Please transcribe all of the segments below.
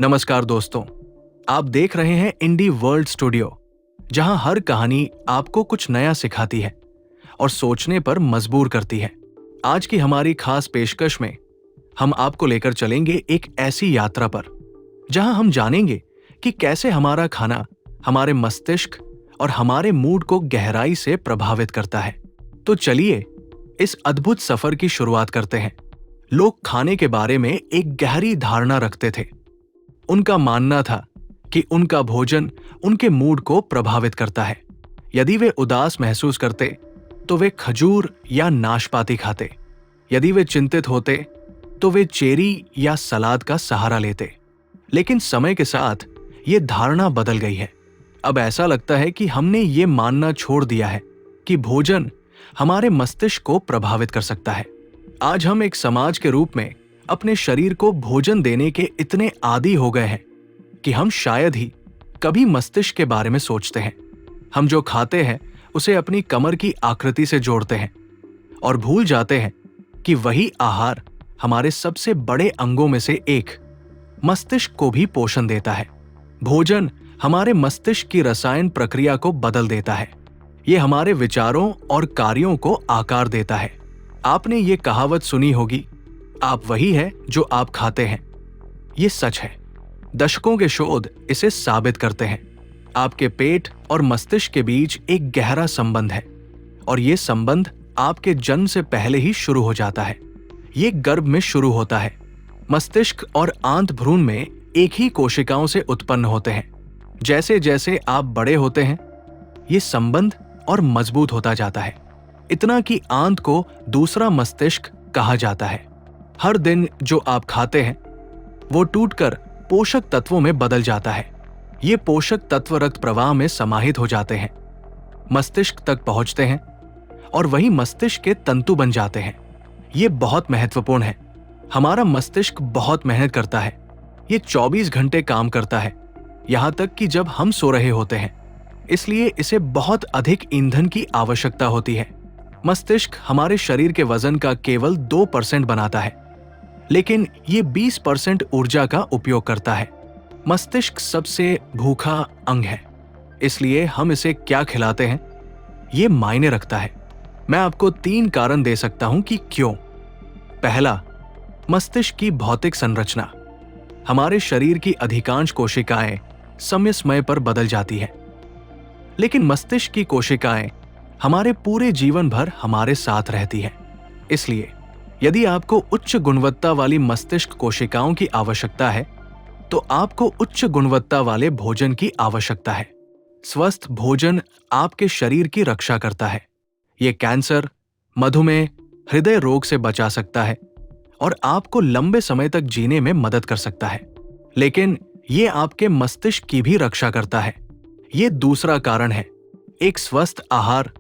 नमस्कार दोस्तों, आप देख रहे हैं इंडी वर्ल्ड स्टूडियो, जहां हर कहानी आपको कुछ नया सिखाती है और सोचने पर मजबूर करती है। आज की हमारी खास पेशकश में हम आपको लेकर चलेंगे एक ऐसी यात्रा पर जहां हम जानेंगे कि कैसे हमारा खाना हमारे मस्तिष्क और हमारे मूड को गहराई से प्रभावित करता है। तो चलिए इस अद्भुत सफर की शुरुआत करते हैं। लोग खाने के बारे में एक गहरी धारणा रखते थे। उनका मानना था कि उनका भोजन उनके मूड को प्रभावित करता है। यदि वे उदास महसूस करते तो वे खजूर या नाशपाती खाते। यदि वे चिंतित होते तो वे चेरी या सलाद का सहारा लेते। लेकिन समय के साथ ये धारणा बदल गई है। अब ऐसा लगता है कि हमने ये मानना छोड़ दिया है कि भोजन हमारे मस्तिष्क को प्रभावित कर सकता है। आज हम एक समाज के रूप में अपने शरीर को भोजन देने के इतने आदी हो गए हैं कि हम शायद ही कभी मस्तिष्क के बारे में सोचते हैं। हम जो खाते हैं उसे अपनी कमर की आकृति से जोड़ते हैं और भूल जाते हैं कि वही आहार हमारे सबसे बड़े अंगों में से एक मस्तिष्क को भी पोषण देता है। भोजन हमारे मस्तिष्क की रसायन प्रक्रिया को बदल देता है। ये हमारे विचारों और कार्यों को आकार देता है। आपने ये कहावत सुनी होगी, आप वही है जो आप खाते हैं। ये सच है। दशकों के शोध इसे साबित करते हैं। आपके पेट और मस्तिष्क के बीच एक गहरा संबंध है और ये संबंध आपके जन्म से पहले ही शुरू हो जाता है। ये गर्भ में शुरू होता है। मस्तिष्क और आंत भ्रूण में एक ही कोशिकाओं से उत्पन्न होते हैं। जैसे जैसे आप बड़े होते हैं ये संबंध और मजबूत होता जाता है, इतना कि आंत को दूसरा मस्तिष्क कहा जाता है। हर दिन जो आप खाते हैं वो टूटकर पोषक तत्वों में बदल जाता है। ये पोषक तत्व रक्त प्रवाह में समाहित हो जाते हैं, मस्तिष्क तक पहुंचते हैं और वही मस्तिष्क के तंतु बन जाते हैं। ये बहुत महत्वपूर्ण है। हमारा मस्तिष्क बहुत मेहनत करता है। ये 24 घंटे काम करता है, यहां तक कि जब हम सो रहे होते हैं। इसलिए इसे बहुत अधिक ईंधन की आवश्यकता होती है। मस्तिष्क हमारे शरीर के वजन का केवल 2% बनाता है, लेकिन ये 20% ऊर्जा का उपयोग करता है। मस्तिष्क सबसे भूखा अंग है, इसलिए हम इसे क्या खिलाते हैं ये मायने रखता है। मैं आपको 3 कारण दे सकता हूं कि क्यों। पहला, मस्तिष्क की भौतिक संरचना। हमारे शरीर की अधिकांश कोशिकाएं समय समय पर बदल जाती है, लेकिन मस्तिष्क की कोशिकाएं हमारे पूरे जीवन भर हमारे साथ रहती है। इसलिए यदि आपको उच्च गुणवत्ता वाली मस्तिष्क कोशिकाओं की आवश्यकता है तो आपको उच्च गुणवत्ता वाले भोजन की आवश्यकता है। स्वस्थ भोजन आपके शरीर की रक्षा करता है। ये कैंसर, मधुमेह, हृदय रोग से बचा सकता है और आपको लंबे समय तक जीने में मदद कर सकता है। लेकिन ये आपके मस्तिष्क की भी रक्षा करता है। ये दूसरा कारण है। एक स्वस्थ आहार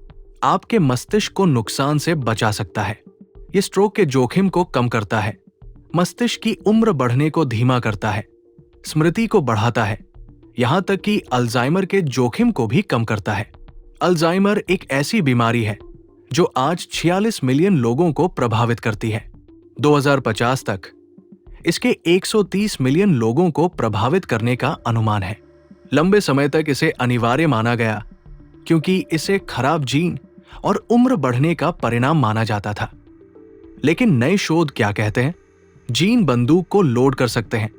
आपके मस्तिष्क को नुकसान से बचा सकता है। ये स्ट्रोक के जोखिम को कम करता है, मस्तिष्क की उम्र बढ़ने को धीमा करता है, स्मृति को बढ़ाता है, यहां तक कि अल्जाइमर के जोखिम को भी कम करता है। अल्जाइमर एक ऐसी बीमारी है जो आज 46 मिलियन लोगों को प्रभावित करती है। 2050 तक इसके 130 मिलियन लोगों को प्रभावित करने का अनुमान है। लंबे समय तक इसे अनिवार्य माना गया क्योंकि इसे खराब जीन और उम्र बढ़ने का परिणाम माना जाता था। लेकिन नए शोध क्या कहते हैं? जीन बंदूक को लोड कर सकते हैं,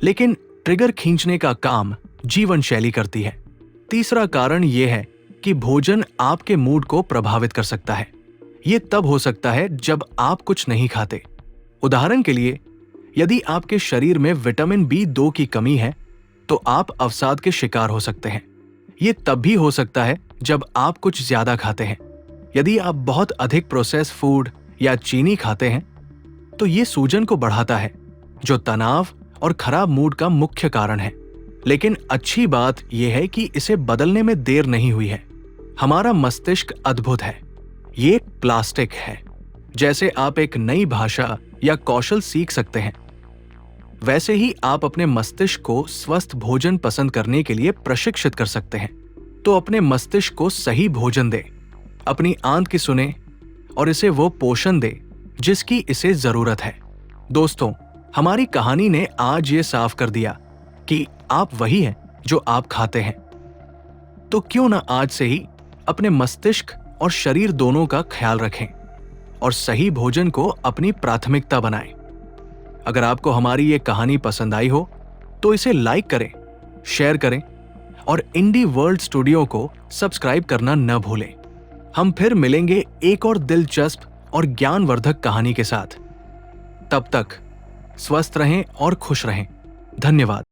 लेकिन ट्रिगर खींचने का काम जीवन शैली करती है। तीसरा कारण यह है कि भोजन आपके मूड को प्रभावित कर सकता है। यह तब हो सकता है जब आप कुछ नहीं खाते। उदाहरण के लिए, यदि आपके शरीर में विटामिन B2 की कमी है तो आप अवसाद के शिकार हो सकते हैं। यह तब भी हो सकता है जब आप कुछ ज्यादा खाते हैं। यदि आप बहुत अधिक प्रोसेस फूड या चीनी खाते हैं तो यह सूजन को बढ़ाता है, जो तनाव और खराब मूड का मुख्य कारण है। लेकिन अच्छी बात यह है कि इसे बदलने में देर नहीं हुई है। हमारा मस्तिष्क अद्भुत है। ये प्लास्टिक है। जैसे आप एक नई भाषा या कौशल सीख सकते हैं, वैसे ही आप अपने मस्तिष्क को स्वस्थ भोजन पसंद करने के लिए प्रशिक्षित कर सकते हैं। तो अपने मस्तिष्क को सही भोजन दे, अपनी आंत की सुने और इसे वो पोषण दे जिसकी इसे जरूरत है। दोस्तों, हमारी कहानी ने आज ये साफ कर दिया कि आप वही हैं जो आप खाते हैं। तो क्यों ना आज से ही अपने मस्तिष्क और शरीर दोनों का ख्याल रखें और सही भोजन को अपनी प्राथमिकता बनाएं। अगर आपको हमारी ये कहानी पसंद आई हो तो इसे लाइक करें, शेयर करें और इंडी वर्ल्ड स्टूडियो को सब्सक्राइब करना न भूलें। हम फिर मिलेंगे एक और दिलचस्प और ज्ञानवर्धक कहानी के साथ। तब तक स्वस्थ रहें और खुश रहें। धन्यवाद।